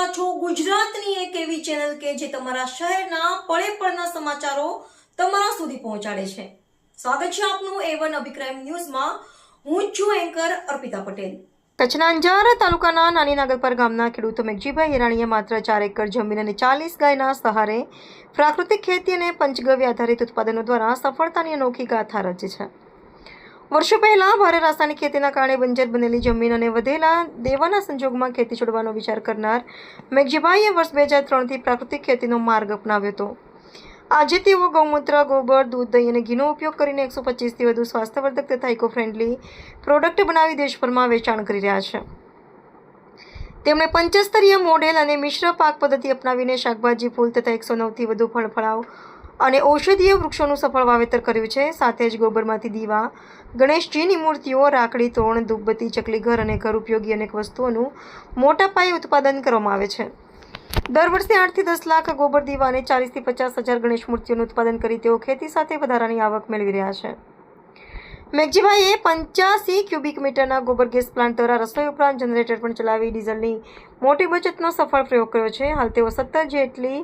રહ્યા છો ગુજરાતની એક એવી ચેનલ કે જે તમારા શહેરના પળે પળના સમાચારો તમારા સુધી પહોંચાડે છે। સ્વાગત છે આપનું A1 અભિક્રાઇમ ન્યૂઝમાં। હું છું એન્કર અર્પિતા પટેલ। કચ્છના અંજાર તાલુકાના નાની નાગલપર ગામના ખેડૂત મેઘજીભાઈ હિરાણીએ માત્ર 4 એકર જમીન અને 40 ગાયના સહારે પ્રાકૃતિક ખેતી અને પંચગવ્ય આધારિત ઉત્પાદનો દ્વારા સફળતાની અનોખી ગાથા રચી છે। વર્ષો પહેલા ભારે રાસાયણિક ખેતીના કારણે બંજર બનેલી જમીન અને વધેલા દેવાના સંજોગોમાં ખેતી છોડવાનો વિચાર કરનાર મેઘજીભાઈએ વર્ષ 2003થી પ્રાકૃતિક ખેતીનો માર્ગ અપનાવ્યો હતો। આજે તેઓ ગૌમૂત્ર, ગોબર, દૂધ, દહીં અને ઘીનો ઉપયોગ કરીને 125થી વધુ સ્વાસ્થ્યવર્ધક તથા ઇકો ફ્રેન્ડલી પ્રોડક્ટ બનાવી દેશભરમાં વેચાણ કરી રહ્યા છે। તેમણે પંચસ્તરીય મોડેલ અને મિશ્ર પાક પદ્ધતિ અપનાવીને શાકભાજી, ફૂલ તથા 109થી વધુ ફળફળાઓ અને ઔષધીય વૃક્ષોનું સફળ વાવેતર કર્યું છે। સાથે જ ગોબરમાંથી દીવા, ગણેશજીની મૂર્તિઓ, રાખડી, તોરણ, ધૂપબત્તી, ચકલી ઘર અને ઘર ઉપયોગી અનેક વસ્તુઓનું મોટા પાયે ઉત્પાદન કરવામાં આવે છે। દર વર્ષે 8 થી 10 લાખ ગોબર દીવા અને 40 થી 50 હજાર ગણેશ મૂર્તિઓનું ઉત્પાદન કરી તેઓ ખેતી સાથે વધારાની આવક મેળવી રહ્યા છે। મેઘજીભાઈએ 85 ક્યુબિક મીટરના ગોબર ગેસ પ્લાન્ટ દ્વારા રસોઈ ઉપરાંત જનરેટર પણ ચલાવી ડીઝલની મોટી બચતનો સફળ પ્રયોગ કર્યો છે। હાલ તેઓ 17 જેટલી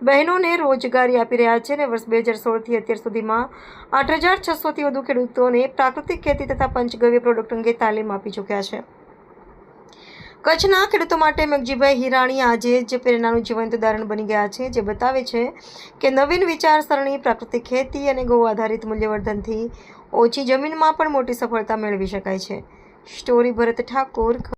બહેનોને રોજગારી આપી રહ્યા છે અને વર્ષ 2016થી અત્યાર સુધીમાં 8600થી વધુ ખેડૂતોને પ્રાકૃતિક ખેતી તથા પંચગવ્ય પ્રોડક્ટ અંગે તાલીમ આપી ચૂક્યા છે। કચ્છના ખેડૂતો માટે મેઘજીભાઈ હિરાણી આજે જ પ્રેરણાનું જીવંત ઉદાહરણ બની ગયા છે, જે બતાવે છે કે નવીન વિચારસરણી, પ્રાકૃતિક ખેતી અને ગૌ આધારિત મૂલ્યવર્ધનથી ઓછી જમીનમાં પણ મોટી સફળતા મેળવી શકાય છે। સ્ટોરી ભરત ઠાકોર।